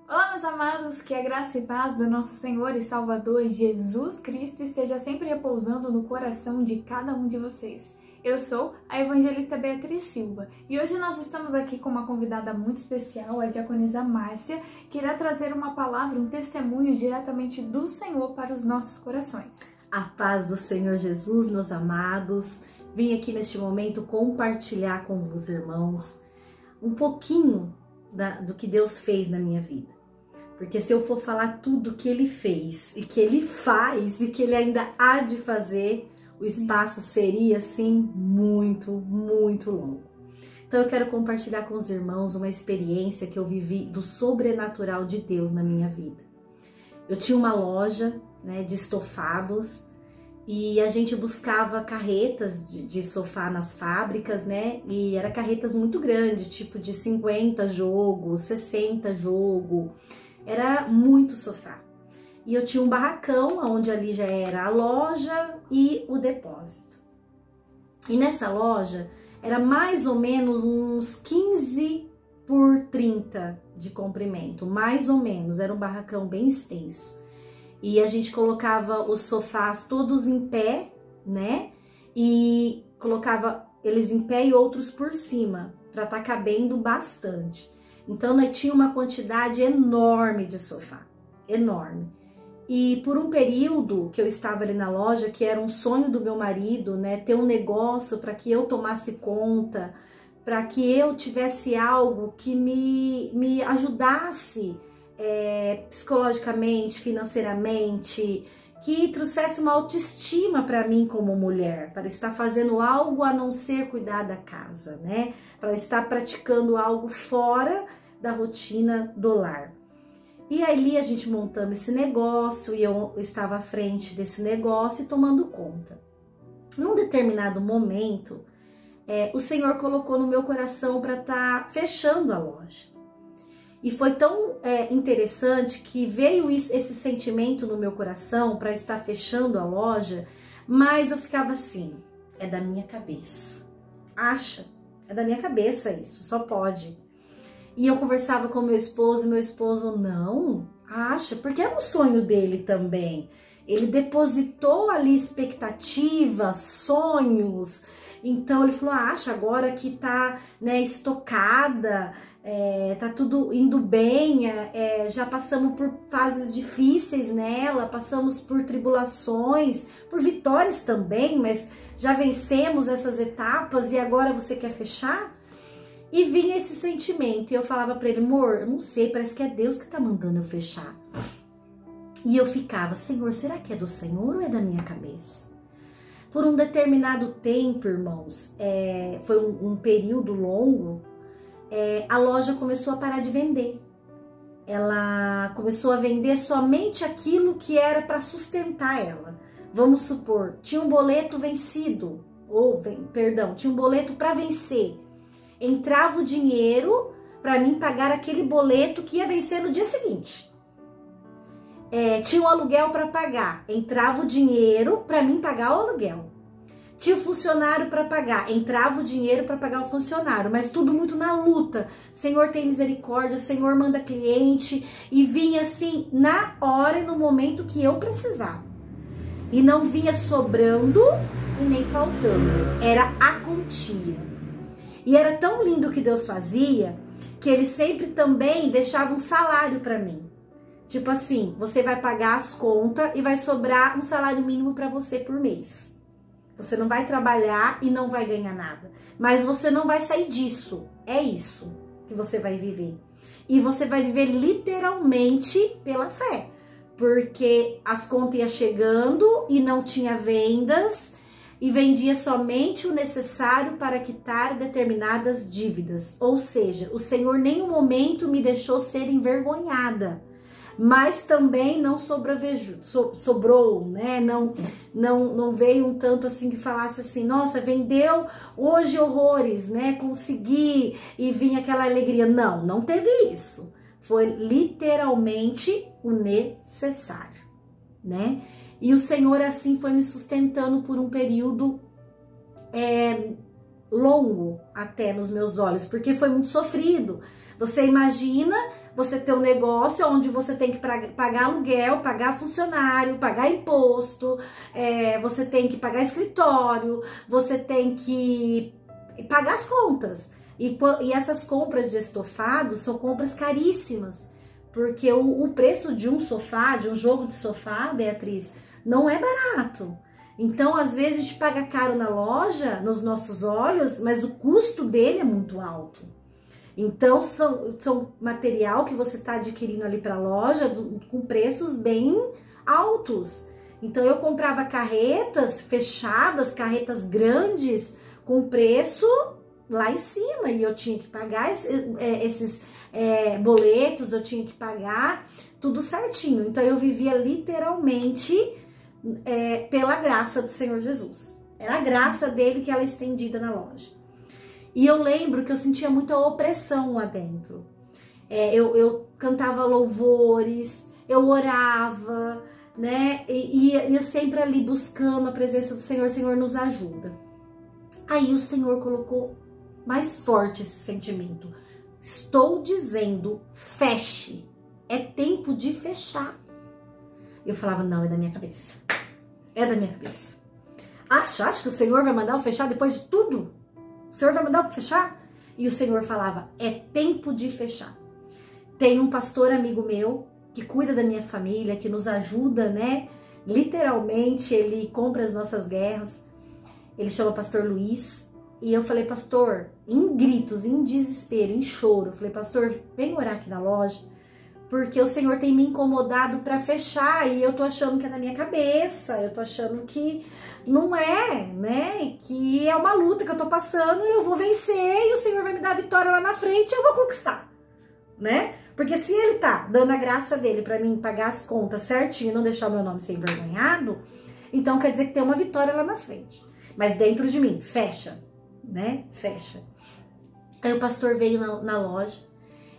Olá, meus amados, que a graça e paz do nosso Senhor e Salvador Jesus Cristo esteja sempre repousando no coração de cada um de vocês. Eu sou a evangelista Beatriz Silva e hoje nós estamos aqui com uma convidada muito especial, a diaconisa Márcia, que irá trazer uma palavra, um testemunho diretamente do Senhor para os nossos corações. A paz do Senhor Jesus, meus amados, vim aqui neste momento compartilhar com os irmãos um pouquinho do que Deus fez na minha vida. Porque se eu for falar tudo que Ele fez e que Ele faz e que Ele ainda há de fazer, o espaço seria assim muito longo. Então eu quero compartilhar com os irmãos uma experiência que eu vivi do sobrenatural de Deus na minha vida. Eu tinha uma loja, de estofados e a gente buscava carretas de sofá nas fábricas, e era carretas muito grandes, tipo de 50 jogo, 60 jogo, era muito sofá. E eu tinha um barracão, onde ali já era a loja e o depósito. E nessa loja era mais ou menos uns 15 por 30 de comprimento, mais ou menos, era um barracão bem extenso. E a gente colocava os sofás todos em pé, e colocava eles em pé e outros por cima, para estar cabendo bastante. Então, nós tinha uma quantidade enorme de sofá, enorme. E por um período que eu estava ali na loja, que era um sonho do meu marido, ter um negócio para que eu tomasse conta, para que eu tivesse algo que me ajudasse psicologicamente, financeiramente, que trouxesse uma autoestima para mim como mulher, para estar fazendo algo a não ser cuidar da casa, para estar praticando algo fora da rotina do lar. E ali a gente montamos esse negócio e eu estava à frente desse negócio e tomando conta. Num determinado momento, o Senhor colocou no meu coração para estar fechando a loja. E foi tão interessante que veio esse sentimento no meu coração para estar fechando a loja, mas eu ficava assim, é da minha cabeça. Acha? É da minha cabeça isso, só pode. E eu conversava com meu esposo não, acha, porque era um sonho dele também. Ele depositou ali expectativas, sonhos. Então ele falou, acha, agora que tá estocada, tá tudo indo bem, já passamos por fases difíceis nela, passamos por tribulações, por vitórias também, mas já vencemos essas etapas e agora você quer fechar? E vinha esse sentimento e eu falava para ele, amor, eu não sei, parece que é Deus que tá mandando eu fechar. E eu ficava, Senhor, será que é do Senhor ou é da minha cabeça? Por um determinado tempo, irmãos, foi um período longo, a loja começou a parar de vender. Ela começou a vender somente aquilo que era para sustentar ela. Vamos supor, tinha um boleto vencido, tinha um boleto para vencer. Entrava o dinheiro para mim pagar aquele boleto que ia vencer no dia seguinte. Tinha um aluguel para pagar, entrava o dinheiro para mim pagar o aluguel. Tinha o funcionário para pagar, entrava o dinheiro para pagar o funcionário, mas tudo muito na luta. Senhor tem misericórdia, Senhor manda cliente, e vinha assim na hora e no momento que eu precisava. E não vinha sobrando e nem faltando, era a quantia. E era tão lindo o que Deus fazia, que Ele sempre também deixava um salário para mim. Tipo assim, você vai pagar as contas e vai sobrar um salário mínimo para você por mês. Você não vai trabalhar e não vai ganhar nada. Mas você não vai sair disso. É isso que você vai viver. E você vai viver literalmente pela fé. Porque as contas iam chegando e não tinha vendas. E vendia somente o necessário para quitar determinadas dívidas. Ou seja, o Senhor em nenhum momento me deixou ser envergonhada. Mas também não sobrou, não veio um tanto assim que falasse assim, nossa, vendeu hoje horrores, consegui, e vinha aquela alegria. Não teve isso. Foi literalmente o necessário, E o Senhor assim foi me sustentando por um período longo até nos meus olhos, porque foi muito sofrido. Você imagina você ter um negócio onde você tem que pagar aluguel, pagar funcionário, pagar imposto, você tem que pagar escritório, você tem que pagar as contas. E essas compras de estofado são compras caríssimas, porque o preço de um sofá, de um jogo de sofá, Beatriz, não é barato. Então, às vezes, a gente paga caro na loja, nos nossos olhos, mas o custo dele é muito alto. Então, são material que você está adquirindo ali para a loja com preços bem altos. Então, eu comprava carretas fechadas, carretas grandes, com preço lá em cima. E eu tinha que pagar esses boletos, eu tinha que pagar tudo certinho. Então, eu vivia literalmente pela graça do Senhor Jesus. Era a graça dele que era estendida na loja. E eu lembro que eu sentia muita opressão lá dentro. Eu cantava louvores, eu orava, né? E eu sempre ali buscando a presença do Senhor. Senhor, nos ajuda. Aí o Senhor colocou mais forte esse sentimento. Estou dizendo, feche. É tempo de fechar. Eu falava, não, é da minha cabeça. É da minha cabeça. Acha que o Senhor vai mandar eu fechar depois de tudo? O Senhor vai mandar eu fechar? E o Senhor falava, é tempo de fechar. Tem um pastor amigo meu que cuida da minha família, que nos ajuda, né? Literalmente, ele compra as nossas guerras. Ele chama Pastor Luiz. E eu falei, pastor, em gritos, em desespero, em choro. Eu falei, pastor, vem orar aqui na loja, porque o Senhor tem me incomodado para fechar e eu tô achando que é na minha cabeça, eu tô achando que não é, né? Que é uma luta que eu tô passando e eu vou vencer e o Senhor vai me dar a vitória lá na frente e eu vou conquistar, né? Porque se ele tá dando a graça dele para mim pagar as contas certinho e não deixar o meu nome ser envergonhado, então quer dizer que tem uma vitória lá na frente. Mas dentro de mim, fecha, né? Fecha. Aí o pastor veio na loja.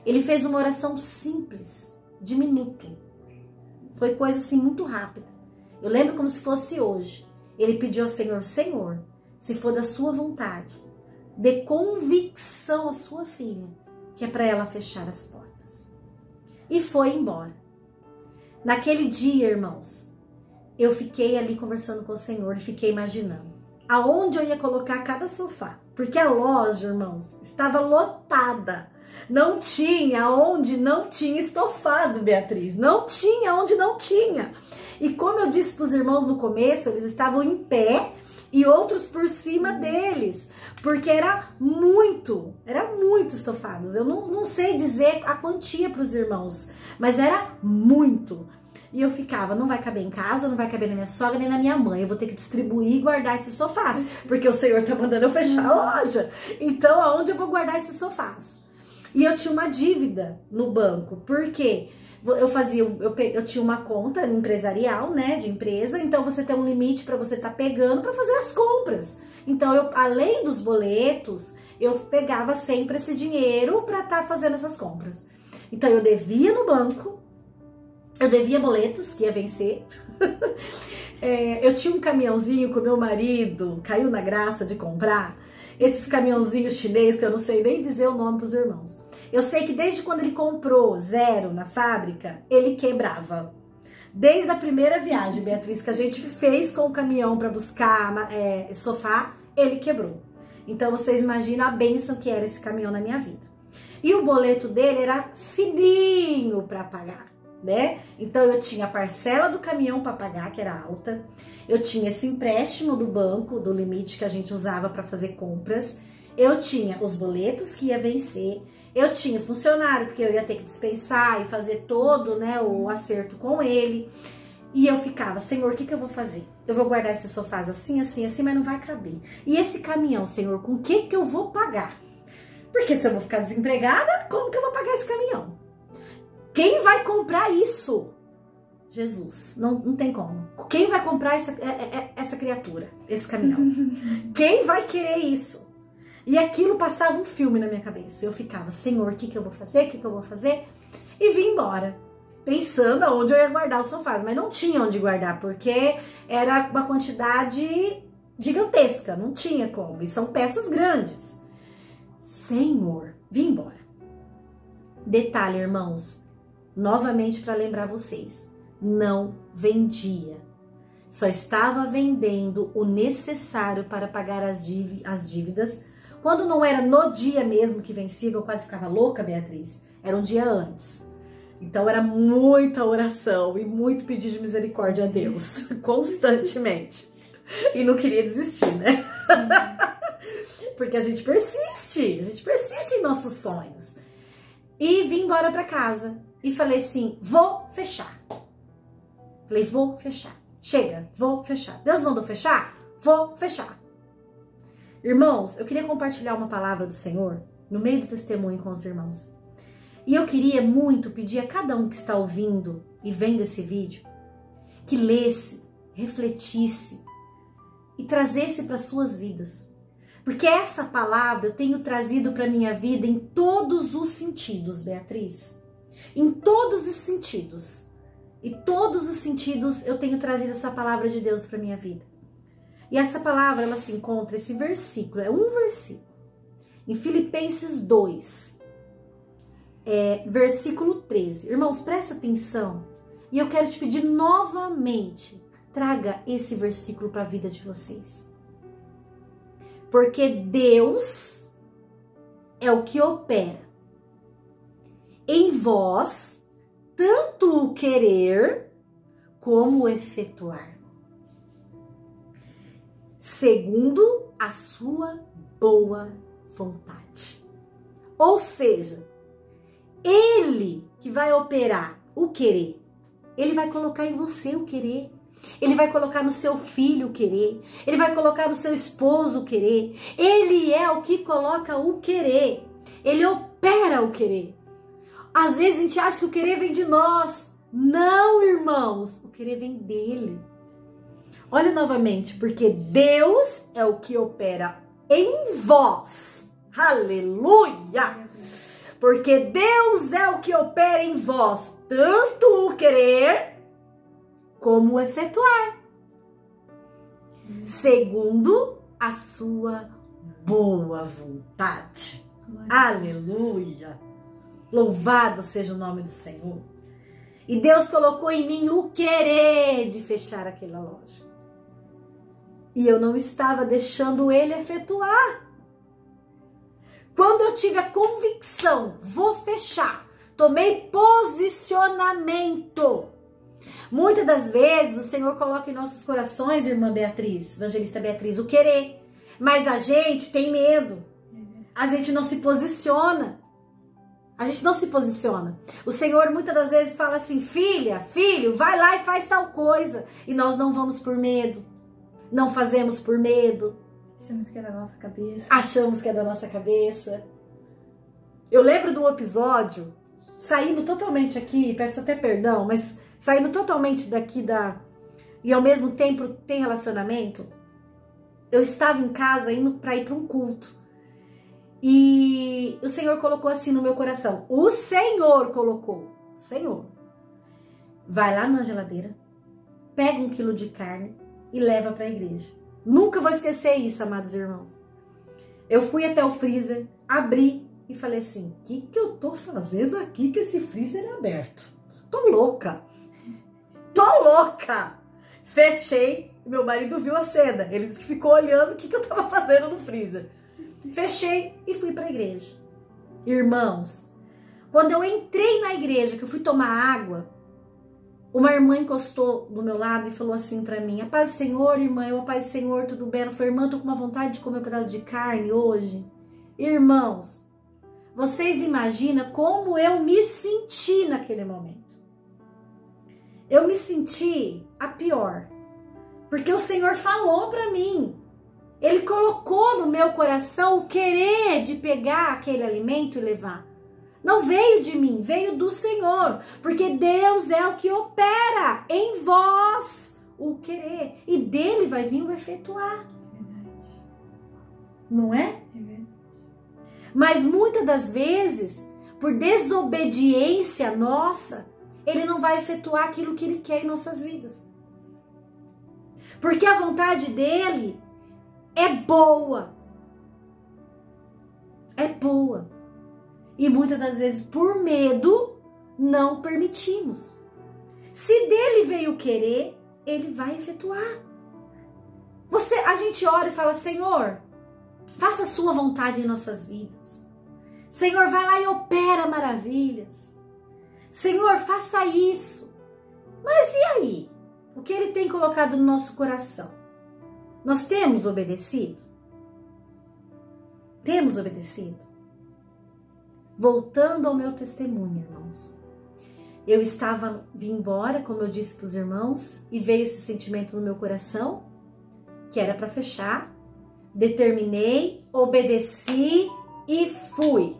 Ele fez uma oração simples, de minuto. Foi coisa assim muito rápida. Eu lembro como se fosse hoje. Ele pediu ao Senhor, Senhor, se for da sua vontade, dê convicção à sua filha, que é para ela fechar as portas. E foi embora. Naquele dia, irmãos, eu fiquei ali conversando com o Senhor e fiquei imaginando aonde eu ia colocar cada sofá. Porque a loja, irmãos, estava lotada. Não tinha onde não tinha estofado, Beatriz. Não tinha onde não tinha. E como eu disse para os irmãos no começo, eles estavam em pé e outros por cima deles. Porque era muito estofados. Eu não sei dizer a quantia para os irmãos, mas era muito. E eu ficava, não vai caber em casa, não vai caber na minha sogra nem na minha mãe. Eu vou ter que distribuir e guardar esses sofás. Porque o Senhor tá mandando eu fechar a loja. Então, aonde eu vou guardar esses sofás? E eu tinha uma dívida no banco, porque eu tinha uma conta empresarial, né, de empresa, então você tem um limite para você estar pegando para fazer as compras. Então, além dos boletos, eu pegava sempre esse dinheiro para estar fazendo essas compras. Então, eu devia no banco, eu devia boletos, que ia vencer. Eu tinha um caminhãozinho com meu marido, caiu na graça de comprar, esses caminhãozinhos chinês, que eu não sei nem dizer o nome para os irmãos. Eu sei que desde quando ele comprou zero na fábrica, ele quebrava. Desde a primeira viagem, Beatriz, que a gente fez com o caminhão para buscar sofá, ele quebrou. Então vocês imaginam a bênção que era esse caminhão na minha vida. E o boleto dele era fininho para pagar, né? Então eu tinha a parcela do caminhão para pagar, que era alta. Eu tinha esse empréstimo do banco, do limite que a gente usava para fazer compras. Eu tinha os boletos que ia vencer. Eu tinha funcionário, porque eu ia ter que dispensar e fazer todo, né, o acerto com ele. E eu ficava, Senhor, o que eu vou fazer? Eu vou guardar esses sofás assim, assim, assim, mas não vai caber. E esse caminhão, Senhor, com o que eu vou pagar? Porque se eu vou ficar desempregada, como que eu vou pagar esse caminhão? Quem vai comprar isso? Jesus, não tem como. Quem vai comprar essa criatura, esse caminhão? Quem vai querer isso? E aquilo passava um filme na minha cabeça. Eu ficava, Senhor, o que eu vou fazer? O que eu vou fazer? E vim embora, pensando aonde eu ia guardar os sofás. Mas não tinha onde guardar, porque era uma quantidade gigantesca, não tinha como. E são peças grandes. Senhor, vim embora. Detalhe, irmãos, novamente para lembrar vocês, não vendia. Só estava vendendo o necessário para pagar as dívidas. Quando não era no dia mesmo que vencia, que eu quase ficava louca, Beatriz, era um dia antes. Então era muita oração e muito pedido de misericórdia a Deus, constantemente. E não queria desistir, né? Porque a gente persiste em nossos sonhos. E vim embora para casa e falei assim, vou fechar. Falei, vou fechar. Chega, vou fechar. Deus mandou fechar? Vou fechar. Irmãos, eu queria compartilhar uma palavra do Senhor no meio do testemunho com os irmãos. E eu queria muito pedir a cada um que está ouvindo e vendo esse vídeo que lesse, refletisse e trazesse para suas vidas. Porque essa palavra eu tenho trazido para minha vida em todos os sentidos, Beatriz. Em todos os sentidos. E todos os sentidos eu tenho trazido essa palavra de Deus para minha vida. E essa palavra, ela se encontra, esse versículo, é um versículo, em Filipenses 2, versículo 13. Irmãos, presta atenção. E eu quero te pedir novamente, traga esse versículo para a vida de vocês. Porque Deus é o que opera em vós, tanto o querer como o efetuar, segundo a sua boa vontade. Ou seja, Ele que vai operar o querer, Ele vai colocar em você o querer. Ele vai colocar no seu filho o querer. Ele vai colocar no seu esposo o querer. Ele é o que coloca o querer. Ele opera o querer. Às vezes a gente acha que o querer vem de nós. Não, irmãos. O querer vem dele. Olha novamente. Porque Deus é o que opera em vós. Aleluia! Porque Deus é o que opera em vós. Tanto o querer como efetuar, segundo a sua boa vontade. Aleluia! Louvado seja o nome do Senhor. E Deus colocou em mim o querer de fechar aquela loja. E eu não estava deixando Ele efetuar. Quando eu tive a convicção, vou fechar, tomei posicionamento. Muitas das vezes o Senhor coloca em nossos corações, irmã Beatriz, evangelista Beatriz, o querer. Mas a gente tem medo. A gente não se posiciona. A gente não se posiciona. O Senhor muitas das vezes fala assim, filha, filho, vai lá e faz tal coisa. E nós não vamos por medo. Não fazemos por medo. Achamos que é da nossa cabeça. Achamos que é da nossa cabeça. Eu lembro de um episódio, saindo totalmente aqui, peço até perdão, mas saindo totalmente daqui e ao mesmo tempo tem relacionamento. Eu estava em casa indo para ir para um culto. E o Senhor colocou assim no meu coração. O Senhor colocou. O Senhor. Vai lá na geladeira, pega 1 quilo de carne e leva para a igreja. Nunca vou esquecer isso, amados irmãos. Eu fui até o freezer, abri e falei assim, o que eu tô fazendo aqui que esse freezer é aberto? Tô louca. Tô louca! Fechei, meu marido viu a cena. Ele disse que ficou olhando o que eu tava fazendo no freezer. Fechei e fui pra igreja. Irmãos, quando eu entrei na igreja, que eu fui tomar água, uma irmã encostou do meu lado e falou assim pra mim, a paz do Senhor, irmã, eu, a paz do Senhor, tudo bem? Ela falou, irmã, tô com uma vontade de comer um pedaço de carne hoje. Irmãos, vocês imaginam como eu me senti naquele momento. Eu me senti a pior, porque o Senhor falou pra mim, Ele colocou no meu coração o querer de pegar aquele alimento e levar. Não veio de mim, veio do Senhor, porque Deus é o que opera em vós o querer, e dele vai vir o efetuar. Verdade. Não é? É verdade. Mas muitas das vezes, por desobediência nossa, Ele não vai efetuar aquilo que Ele quer em nossas vidas. Porque a vontade dEle é boa. É boa. E muitas das vezes, por medo, não permitimos. Se dele veio querer, ele vai efetuar. A gente ora e fala, Senhor, faça a sua vontade em nossas vidas. Senhor, vai lá e opera maravilhas. Senhor, faça isso. Mas e aí? O que ele tem colocado no nosso coração? Nós temos obedecido? Temos obedecido? Voltando ao meu testemunho, irmãos. Eu vim embora, como eu disse para os irmãos, e veio esse sentimento no meu coração, que era para fechar. Determinei, obedeci e fui.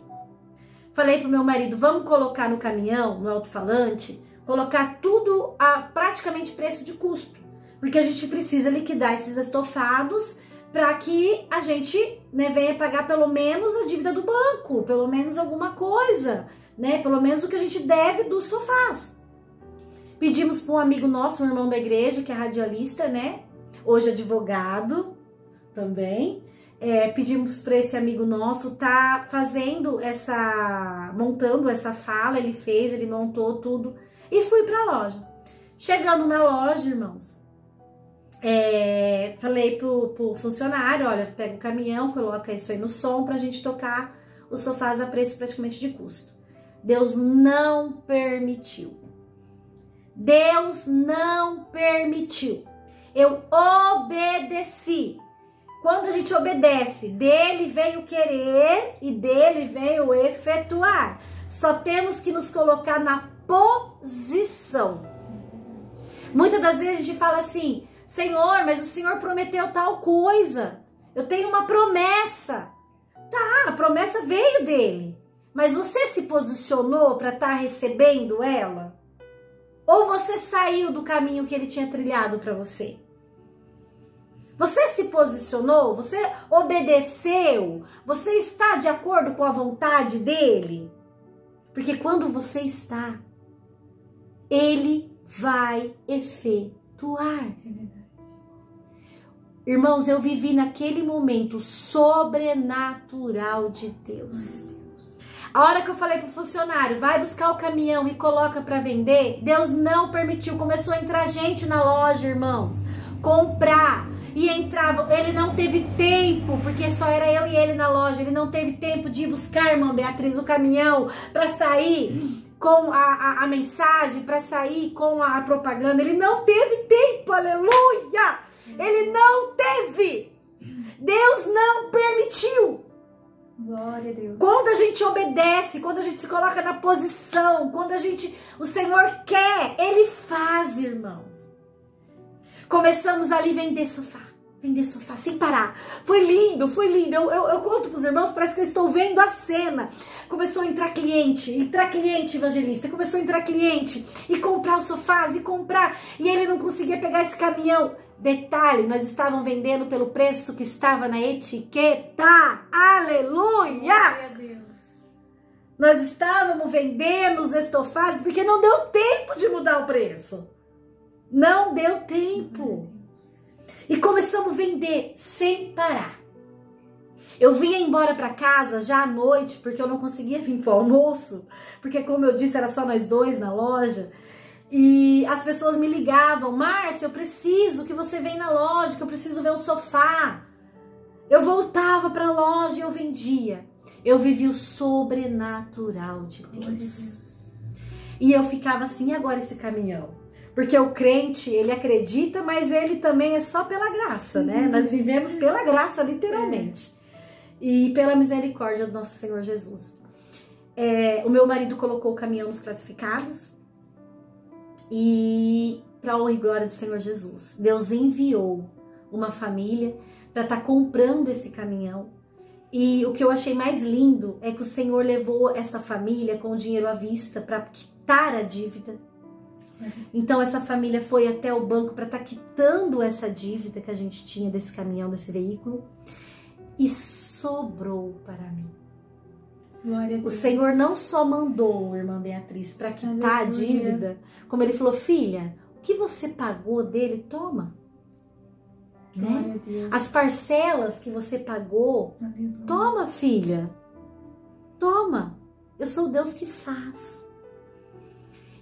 Falei pro meu marido, vamos colocar no caminhão, no alto-falante, colocar tudo a praticamente preço de custo. Porque a gente precisa liquidar esses estofados para que a gente, né, venha pagar pelo menos a dívida do banco, pelo menos alguma coisa, né? Pelo menos o que a gente deve dos sofás. Pedimos para um amigo nosso, um irmão da igreja, que é radialista, né? Hoje advogado também. Pedimos para esse amigo nosso tá montando essa fala, ele montou tudo e fui para a loja. Chegando na loja, irmãos, falei pro funcionário, olha, pega o caminhão, coloca isso aí no som pra gente tocar os sofás a preço praticamente de custo. Deus não permitiu. Deus não permitiu. Eu obedeci. Quando a gente obedece, dele veio querer e dele veio efetuar. Só temos que nos colocar na posição. Muitas das vezes a gente fala assim, Senhor, mas o Senhor prometeu tal coisa. Eu tenho uma promessa. Tá, a promessa veio dele. Mas você se posicionou para estar recebendo ela? Ou você saiu do caminho que ele tinha trilhado para você? Você se posicionou? Você obedeceu? Você está de acordo com a vontade dele? Porque quando você está, ele vai efetuar. Irmãos, eu vivi naquele momento sobrenatural de Deus. A hora que eu falei pro funcionário, vai buscar o caminhão e coloca para vender, Deus não permitiu. Começou a entrar gente na loja, irmãos, comprar. E entrava, ele não teve tempo, porque só era eu e ele na loja, ele não teve tempo de ir buscar, irmã Beatriz, o caminhão para sair com a mensagem, para sair com a propaganda. Ele não teve tempo, aleluia! Ele não teve. Deus não permitiu. Glória a Deus. Quando a gente obedece, quando a gente se coloca na posição, quando o Senhor quer, Ele faz, irmãos. Começamos ali vender sofá sem parar. Foi lindo, foi lindo. Eu conto pros irmãos, parece que eu estou vendo a cena. Começou a entrar cliente, evangelista, começou a entrar cliente e comprar os sofás e comprar. E ele não conseguia pegar esse caminhão. Detalhe, nós estávamos vendendo pelo preço que estava na etiqueta. Aleluia! Glória a Deus. Nós estávamos vendendo os estofados porque não deu tempo de mudar o preço. Não deu tempo. E começamos a vender sem parar. Eu vinha embora para casa já à noite, porque eu não conseguia vir pro almoço, porque como eu disse, era só nós dois na loja. E as pessoas me ligavam, Márcia, eu preciso que você venha na loja, que eu preciso ver um sofá. Eu voltava para a loja e eu vendia. Eu vivi o sobrenatural de Deus. E eu ficava assim, e agora esse caminhão? Porque o crente, ele acredita, mas ele também é só pela graça, né? Nós vivemos pela graça, literalmente. E pela misericórdia do nosso Senhor Jesus. O meu marido colocou o caminhão nos classificados. E para honra e glória do Senhor Jesus, Deus enviou uma família para estar comprando esse caminhão. E o que eu achei mais lindo é que o Senhor levou essa família com o dinheiro à vista para quitar a dívida. Então essa família foi até o banco para estar quitando essa dívida que a gente tinha desse caminhão, desse veículo, e sobrou para mim. Glória a Deus. O Senhor não só mandou, irmã Beatriz, para quitar a dívida, como ele falou, filha, o que você pagou dele, toma. né? As parcelas que você pagou, toma, filha, toma. Eu sou o Deus que faz.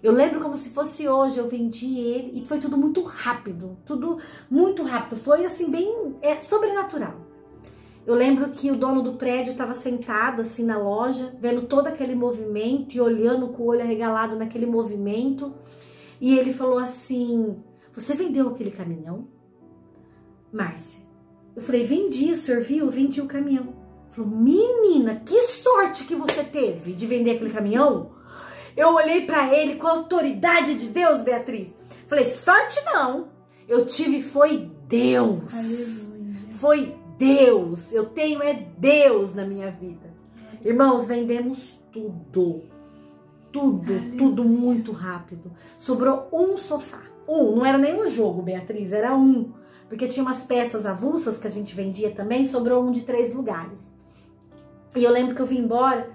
Eu lembro como se fosse hoje, eu vendi ele e foi tudo muito rápido, tudo muito rápido. Foi assim, bem sobrenatural. Eu lembro que o dono do prédio estava sentado assim na loja, vendo todo aquele movimento e olhando com o olho arregalado naquele movimento. E ele falou assim, você vendeu aquele caminhão? Márcia, eu falei, vendi, o senhor viu? Eu vendi o caminhão. Ele falou, menina, que sorte que você teve de vender aquele caminhão. Eu olhei pra ele com a autoridade de Deus, Beatriz. Falei, sorte não. Eu tive, foi Deus. Aleluia. Foi Deus. Eu tenho Deus na minha vida. Irmãos, vendemos tudo. Tudo muito rápido. Sobrou um sofá. Não era nem um jogo, Beatriz, era um. Porque tinha umas peças avulsas que a gente vendia também, sobrou um de 3 lugares. E eu lembro que eu vim embora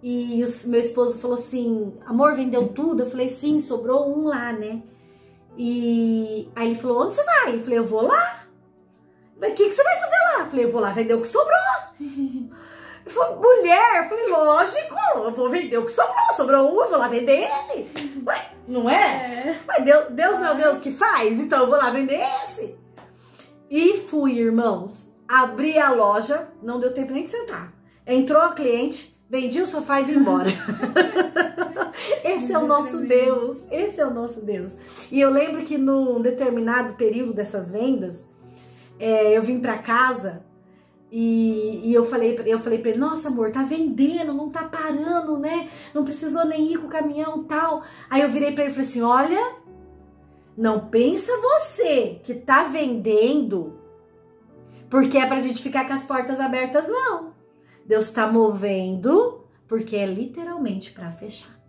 e meu esposo falou assim, amor, vendeu tudo? Eu falei, sim, sobrou um lá, né? E aí ele falou, onde você vai? Eu falei, eu vou lá. Mas o que você vai fazer lá? Eu falei, eu vou lá vender o que sobrou. Ele falou, mulher, eu falei, lógico, eu vou vender o que sobrou. Sobrou um, eu vou lá vender ele. Ué, não é? Mas Deus, meu Deus, que faz? Então eu vou lá vender esse. E fui, irmãos. Abri a loja, não deu tempo nem de sentar. Entrou a cliente, vendi o sofá e vim embora. Esse é o nosso Deus. Esse é o nosso Deus. E eu lembro que num determinado período dessas vendas, eu vim pra casa e eu falei pra ele, nossa amor, tá vendendo, não tá parando, né? Não precisou nem ir com o caminhão e tal. Aí eu virei pra ele e falei assim, olha, não pensa você que tá vendendo porque é pra gente ficar com as portas abertas, não. Deus tá movendo porque é literalmente pra fechar.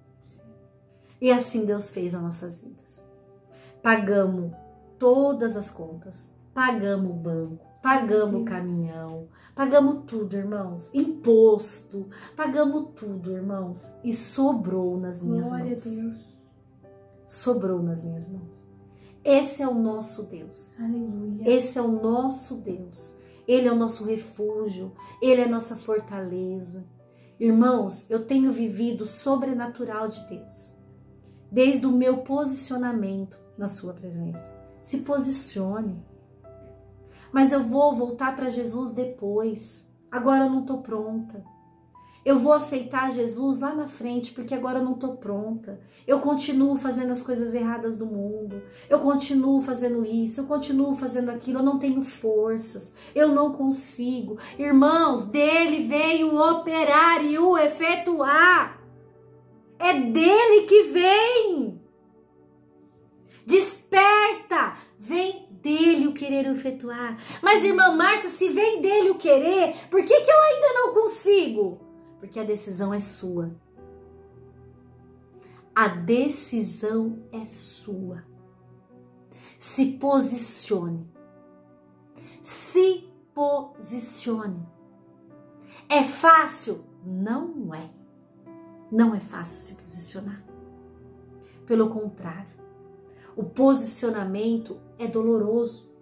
E assim Deus fez nas nossas vidas. Pagamos todas as contas, pagamos o banco, pagamos o caminhão, pagamos tudo, irmãos. Imposto, pagamos tudo, irmãos. E sobrou nas minhas mãos. Glória a Deus. Sobrou nas minhas mãos. Esse é o nosso Deus. Aleluia. Esse é o nosso Deus. Ele é o nosso refúgio. Ele é a nossa fortaleza. Irmãos, eu tenho vivido o sobrenatural de Deus. Desde o meu posicionamento na sua presença. Se posicione. Mas eu vou voltar para Jesus depois. Agora eu não estou pronta. Eu vou aceitar Jesus lá na frente, porque agora eu não estou pronta. Eu continuo fazendo as coisas erradas do mundo. Eu continuo fazendo isso, eu continuo fazendo aquilo. Eu não tenho forças, eu não consigo. Irmãos, dele veio operar e o efetuar. É dele que vem. Desperta, vem dele o querer efetuar. Mas irmã Márcia, se vem dele o querer, por que eu ainda não consigo? Porque a decisão é sua. A decisão é sua. Se posicione. Se posicione. É fácil? Não é. Não é fácil se posicionar. Pelo contrário, o posicionamento é doloroso.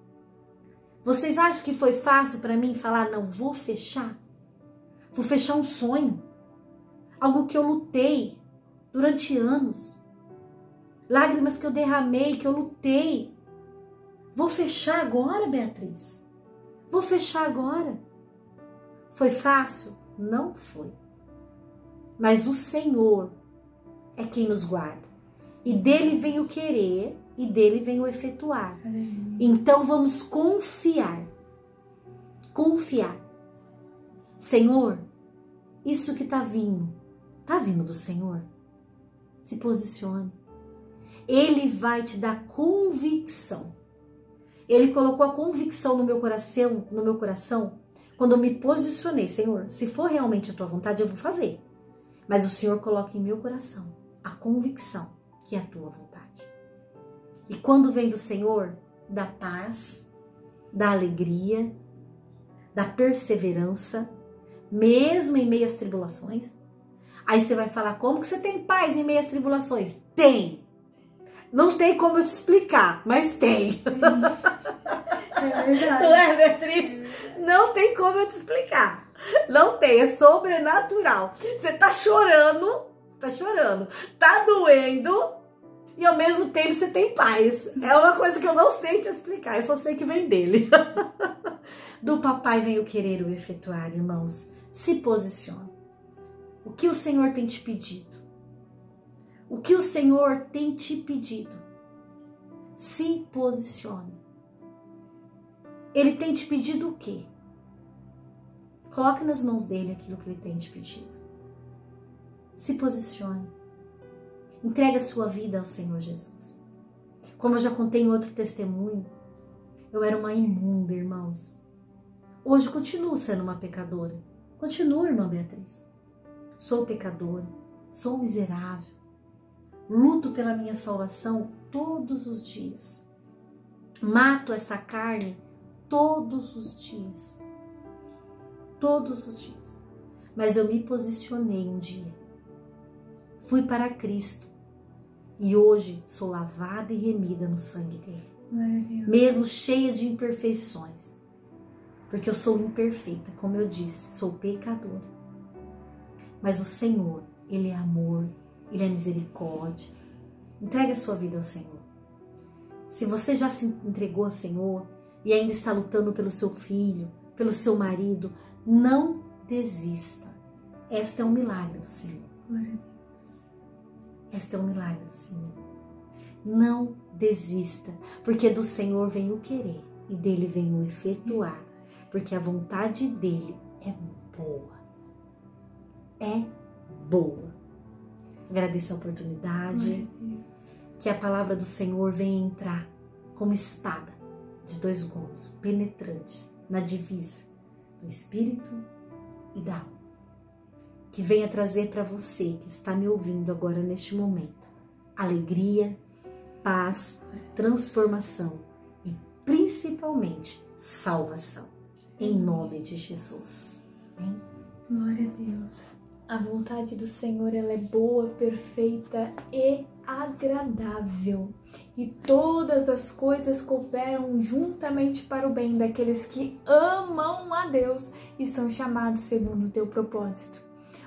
Vocês acham que foi fácil para mim falar, não, vou fechar? Vou fechar um sonho, algo que eu lutei durante anos, lágrimas que eu derramei, que eu lutei. Vou fechar agora, Beatriz? Vou fechar agora. Foi fácil? Não foi. Mas o Senhor é quem nos guarda. E dele vem o querer e dele vem o efetuar. Então vamos confiar. Confiar. Senhor, isso que tá vindo do Senhor? Se posicione. Ele vai te dar convicção. Ele colocou a convicção no meu coração, quando eu me posicionei. Senhor, se for realmente a tua vontade, eu vou fazer. Mas o Senhor coloca em meu coração a convicção que é a tua vontade. E quando vem do Senhor, da paz, da alegria, da perseverança, mesmo em meio às tribulações. Aí você vai falar, como que você tem paz em meio às tribulações? Tem! Não tem como eu te explicar, mas tem. É verdade. Não é, Beatriz? Não tem como eu te explicar. Não tem, é sobrenatural. Você tá chorando, tá doendo e ao mesmo tempo você tem paz. É uma coisa que eu não sei te explicar, eu só sei que vem dele. Do papai vem o querer o efetuar, irmãos. Se posicione. O que o Senhor tem te pedido? O que o Senhor tem te pedido? Se posicione. Ele tem te pedido o quê? Coloque nas mãos dele aquilo que ele tem te pedido. Se posicione. Entregue a sua vida ao Senhor Jesus. Como eu já contei em outro testemunho, eu era uma imunda, irmãos. Hoje continuo sendo uma pecadora. Continuo, irmã Beatriz. Sou pecadora, sou miserável. Luto pela minha salvação todos os dias. Mato essa carne todos os dias. Todos os dias. Mas eu me posicionei um dia. Fui para Cristo. E hoje sou lavada e remida no sangue dele. Mesmo cheia de imperfeições. Porque eu sou imperfeita, como eu disse, sou pecadora. Mas o Senhor, Ele é amor, Ele é misericórdia. Entregue a sua vida ao Senhor. Se você já se entregou ao Senhor e ainda está lutando pelo seu filho, pelo seu marido, não desista. Este é um milagre do Senhor. Este é um milagre do Senhor. Não desista, porque do Senhor vem o querer e dele vem o efetuar, porque a vontade dele é boa. É boa. Agradeço a oportunidade, que a palavra do Senhor venha entrar como espada de 2 gumes, penetrante na divisa do espírito e da alma. Que venha trazer para você que está me ouvindo agora neste momento alegria, paz, transformação e principalmente salvação. Em nome de Jesus. Amém? Glória a Deus. A vontade do Senhor, ela é boa, perfeita e agradável. E todas as coisas cooperam juntamente para o bem daqueles que amam a Deus e são chamados segundo o teu propósito.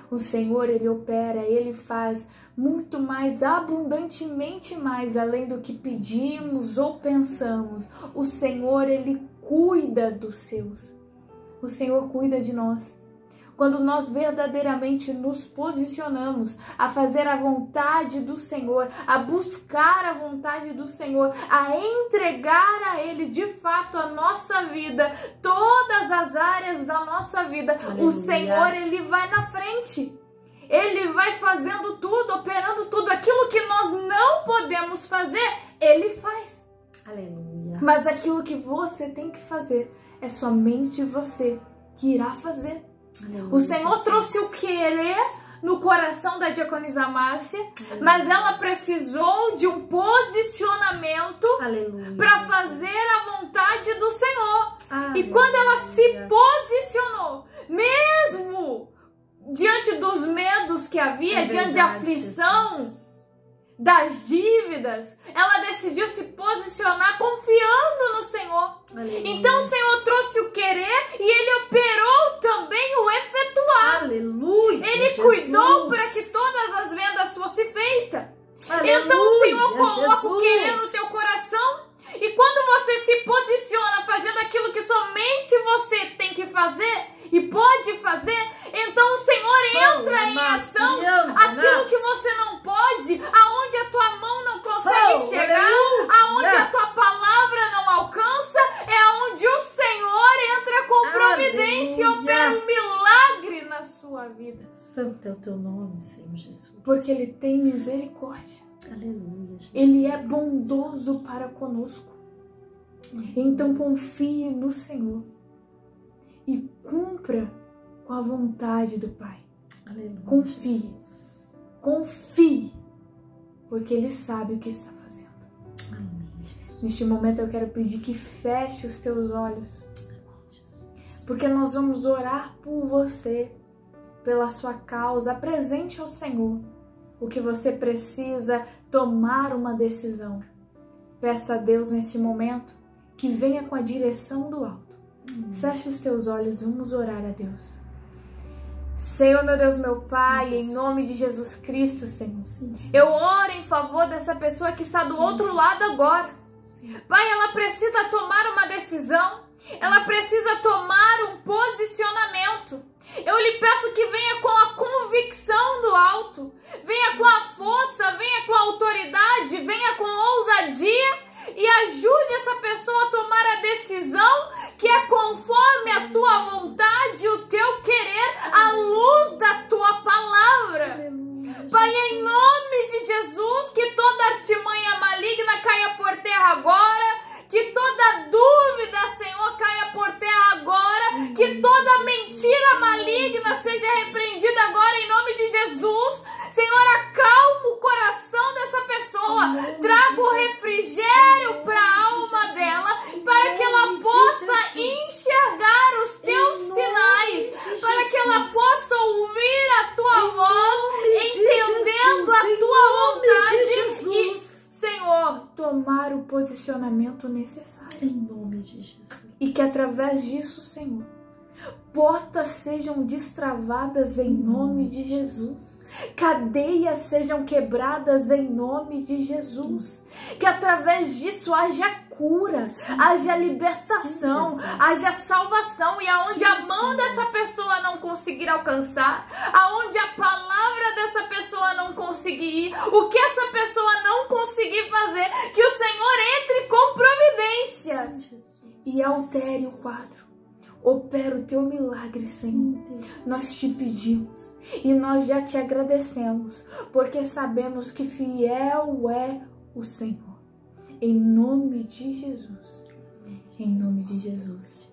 O Senhor, Ele opera, Ele faz muito mais, abundantemente mais, além do que pedimos ou pensamos. O Senhor, Ele cuida dos seus. O Senhor cuida de nós. Quando nós verdadeiramente nos posicionamos a fazer a vontade do Senhor, a buscar a vontade do Senhor, a entregar a Ele de fato a nossa vida, todas as áreas da nossa vida, aleluia. O Senhor, Ele vai na frente. Ele vai fazendo tudo, operando tudo. Aquilo que nós não podemos fazer, Ele faz. Aleluia. Mas aquilo que você tem que fazer, é somente você que irá fazer. Aleluia, o Senhor Jesus. Trouxe o querer no coração da diaconisa Márcia, aleluia. Mas ela precisou de um posicionamento para fazer a vontade do Senhor. Aleluia. E quando ela se posicionou, mesmo diante dos medos que havia, diante da aflição, Jesus. Das dívidas, ela decidiu se posicionar confiando no Senhor. Aleluia. Então o Senhor trouxe o querer e Ele operou também o efetuar. Aleluia, Ele Jesus. Cuidou para que todas as vendas fossem feitas. Aleluia, então o Senhor coloca Jesus. O querer no teu coração. E quando você se posiciona fazendo aquilo que somente você tem que fazer e pode fazer, então o Senhor entra em ação. Aquilo que você não pode, aonde a tua mão não consegue chegar, aonde a tua palavra não alcança, é onde o Senhor entra com providência e opera um milagre na sua vida. Santo é o teu nome, Senhor Jesus. Porque Ele tem misericórdia. Aleluia, Jesus. Ele é bondoso para conosco. Então confie no Senhor e cumpra com a vontade do Pai. Aleluia, confie, Jesus. Confie, porque Ele sabe o que está fazendo. Amém, Jesus. Neste momento eu quero pedir que feche os teus olhos, porque nós vamos orar por você, pela sua causa. Apresente ao Senhor o que você precisa tomar uma decisão. Peça a Deus neste momento que venha com a direção do alto. Fecha os teus olhos, vamos orar a Deus. Senhor, meu Deus, meu Pai, em nome de Jesus Cristo, Senhor, eu oro em favor dessa pessoa que está do outro lado agora. Pai, ela precisa tomar uma decisão, ela precisa tomar um posicionamento. Eu lhe peço que venha com a convicção do alto, venha com a força, venha com a autoridade, venha com ousadia e ajude essa pessoa a tomar a decisão que é conforme a tua vontade, o teu querer, à luz da tua palavra. Pai, em nome de Jesus, que toda artimanha maligna caia por terra agora, que toda dúvida, Senhor, caia por terra agora, que toda mentira maligna seja repreendida agora em nome de Jesus. Senhor, acalma o coração dessa pessoa, traga o refrigério para a alma dela, para que ela possa enxergar os teus sinais, para que ela possa ouvir a tua voz, entendendo a tua vontade e, Senhor, tomar o posicionamento necessário. Em nome de Jesus. E que através disso, Senhor, portas sejam destravadas em nome de Jesus. Cadeias sejam quebradas em nome de Jesus. Que através disso haja cura, haja libertação, haja salvação. E aonde a mão dessa pessoa não conseguir alcançar, aonde a palavra dessa pessoa não conseguir ir, o que essa pessoa não conseguir fazer, que o Senhor entre com providências e altere o quadro. Opera o teu milagre, Senhor. Nós te pedimos e nós já te agradecemos, porque sabemos que fiel é o Senhor. Em nome de Jesus. Em nome de Jesus.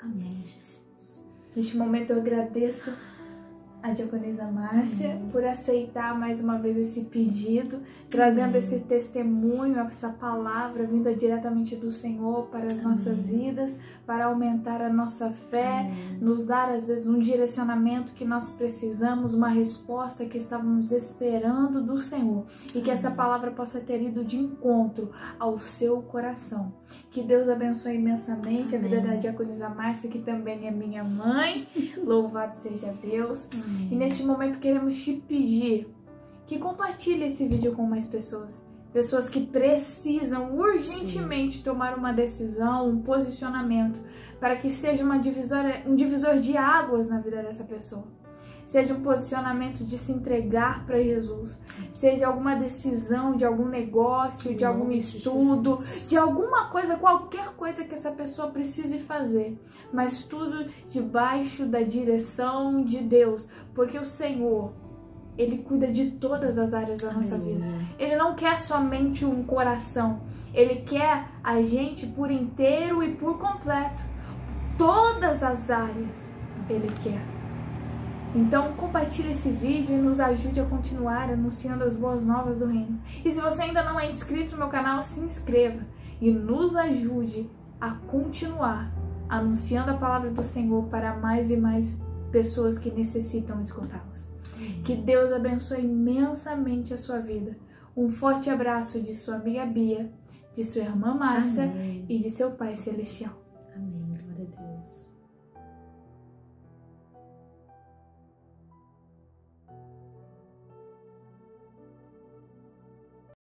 Amém, Jesus. Neste momento eu agradeço a diaconisa Márcia por aceitar mais uma vez esse pedido, trazendo esse testemunho, essa palavra vinda diretamente do Senhor para as nossas vidas, para aumentar a nossa fé, nos dar às vezes um direcionamento que nós precisamos, uma resposta que estávamos esperando do Senhor, e que essa palavra possa ter ido de encontro ao seu coração. Que Deus abençoe imensamente a vida da diaconisa Márcia, que também é minha mãe. Louvado seja Deus. E neste momento queremos te pedir que compartilhe esse vídeo com mais pessoas. Pessoas que precisam urgentemente tomar uma decisão, um posicionamento, para que seja um divisor de águas na vida dessa pessoa. Seja um posicionamento de se entregar para Jesus, seja alguma decisão de algum negócio, de algum estudo, de alguma coisa, qualquer coisa que essa pessoa precise fazer, mas tudo debaixo da direção de Deus, porque o Senhor, Ele cuida de todas as áreas da nossa vida. Ele não quer somente um coração, Ele quer a gente por inteiro e por completo. Todas as áreas Ele quer. Então compartilhe esse vídeo e nos ajude a continuar anunciando as boas novas do reino. E se você ainda não é inscrito no meu canal, se inscreva e nos ajude a continuar anunciando a palavra do Senhor para mais e mais pessoas que necessitam escutá-las. Que Deus abençoe imensamente a sua vida. Um forte abraço de sua amiga Bia, de sua irmã Márcia e de seu Pai Celestial. Amém. Glória a Deus.